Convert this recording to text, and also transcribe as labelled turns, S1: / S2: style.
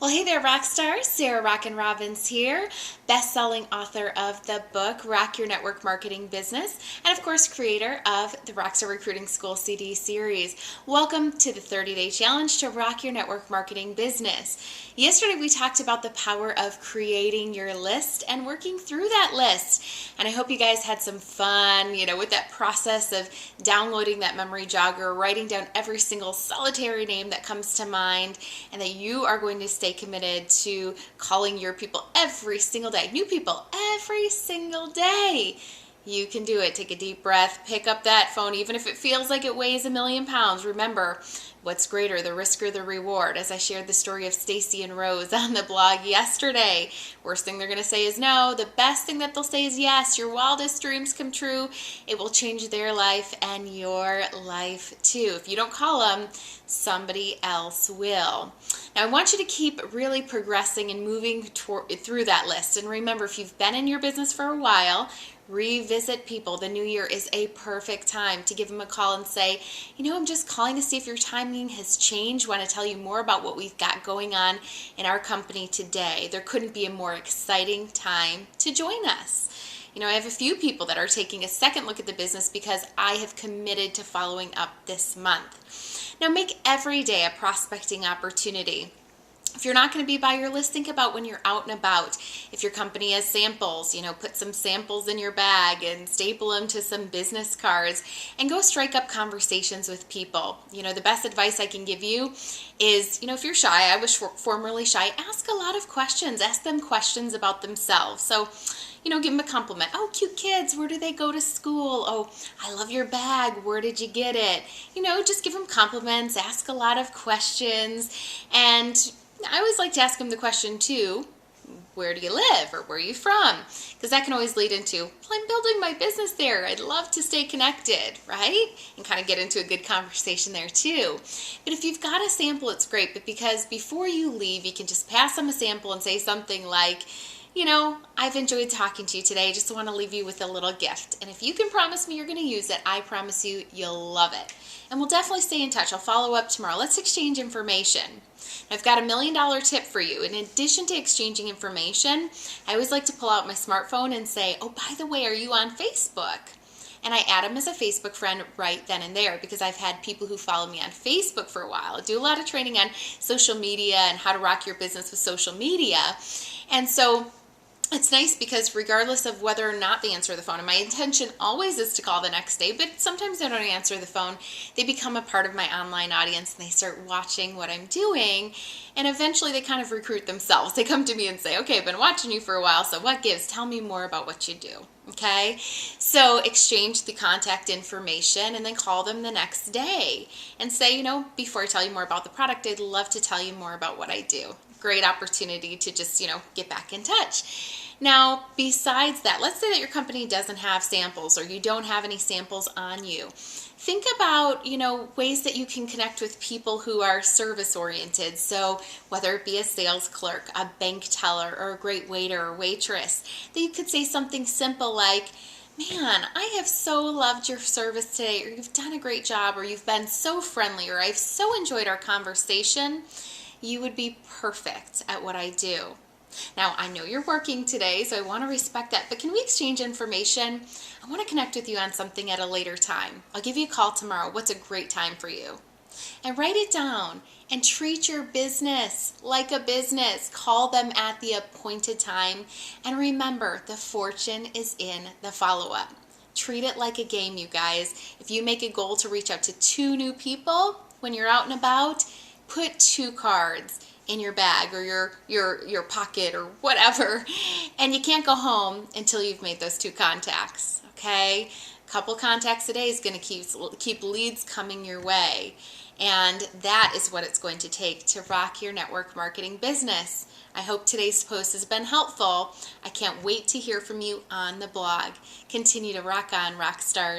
S1: Well, hey there, rock stars. Sarah Rockin' Robbins here, best-selling author of the book Rock Your Network Marketing Business, and of course, creator of the Rockstar Recruiting School CD series. Welcome to the 30-day challenge to rock your network marketing business. Yesterday, we talked about the power of creating your list and working through that list. And I hope you guys had some fun, with that process of downloading that memory jogger, writing down every single solitary name that comes to mind, and that you are going to stay committed to calling your people every single day, new people every single day. You can do it. Take a deep breath, pick up that phone, even if it feels like it weighs 1,000,000 pounds. Remember, what's greater, the risk or the reward? As I shared the story of Stacy and Rose on the blog yesterday, worst thing they're going to say is no. The best thing that they'll say is yes. Your wildest dreams come true. It will change their life and your life too. If you don't call them, somebody else will. Now, I want you to keep really progressing and moving through that list. And remember, if you've been in your business for a while, revisit people. The new year is a perfect time to give them a call and say, I'm just calling to see if your timing has changed. Want to tell you more about what we've got going on in our company today. There couldn't be a more exciting time to join us. I have a few people that are taking a second look at the business because I have committed to following up this month. Now, make every day a prospecting opportunity. If you're not going to be by your list, think about when you're out and about. If your company has samples, put some samples in your bag and staple them to some business cards and go strike up conversations with people. The best advice I can give you is, if you're shy, I was formerly shy, ask a lot of questions. Ask them questions about themselves. So, give them a compliment. Oh, cute kids, where do they go to school? Oh, I love your bag. Where did you get it? Just give them compliments, ask a lot of questions. And I always like to ask them the question too, where do you live or where are you from? Because that can always lead into, well, I'm building my business there. I'd love to stay connected, right? And kind of get into a good conversation there too. But if you've got a sample, it's great. But because before you leave, you can just pass them a sample and say something like, I've enjoyed talking to you today. I just want to leave you with a little gift. And if you can promise me you're going to use it, I promise you, you'll love it. And we'll definitely stay in touch. I'll follow up tomorrow. Let's exchange information. I've got a $1 million tip for you. In addition to exchanging information, I always like to pull out my smartphone and say, oh, by the way, are you on Facebook? And I add them as a Facebook friend right then and there because I've had people who follow me on Facebook for a while. I do a lot of training on social media and how to rock your business with social media. And so it's nice because regardless of whether or not they answer the phone, and my intention always is to call the next day, but sometimes they don't answer the phone, they become a part of my online audience and they start watching what I'm doing, and eventually they kind of recruit themselves. They come to me and say, okay, I've been watching you for a while, so what gives? Tell me more about what you do. Okay, so exchange the contact information and then call them the next day and say, before I tell you more about the product, I'd love to tell you more about what I do. Great opportunity to just, get back in touch. Now, besides that, let's say that your company doesn't have samples or you don't have any samples on you. Think about, ways that you can connect with people who are service oriented. So whether it be a sales clerk, a bank teller, or a great waiter or waitress, that you could say something simple like, man, I have so loved your service today, or you've done a great job, or you've been so friendly, or I've so enjoyed our conversation. You would be perfect at what I do. Now, I know you're working today, so I want to respect that, but can we exchange information? I want to connect with you on something at a later time. I'll give you a call tomorrow. What's a great time for you? And write it down and treat your business like a business. Call them at the appointed time. And remember, the fortune is in the follow-up. Treat it like a game, you guys. If you make a goal to reach out to 2 new people when you're out and about, put 2 cards in your bag or your pocket or whatever, and you can't go home until you've made those 2 contacts. Okay, a couple contacts a day is going to keep leads coming your way, and that is what it's going to take to rock your network marketing business. I hope today's post has been helpful. I can't wait to hear from you on the blog. Continue to rock on, rock stars.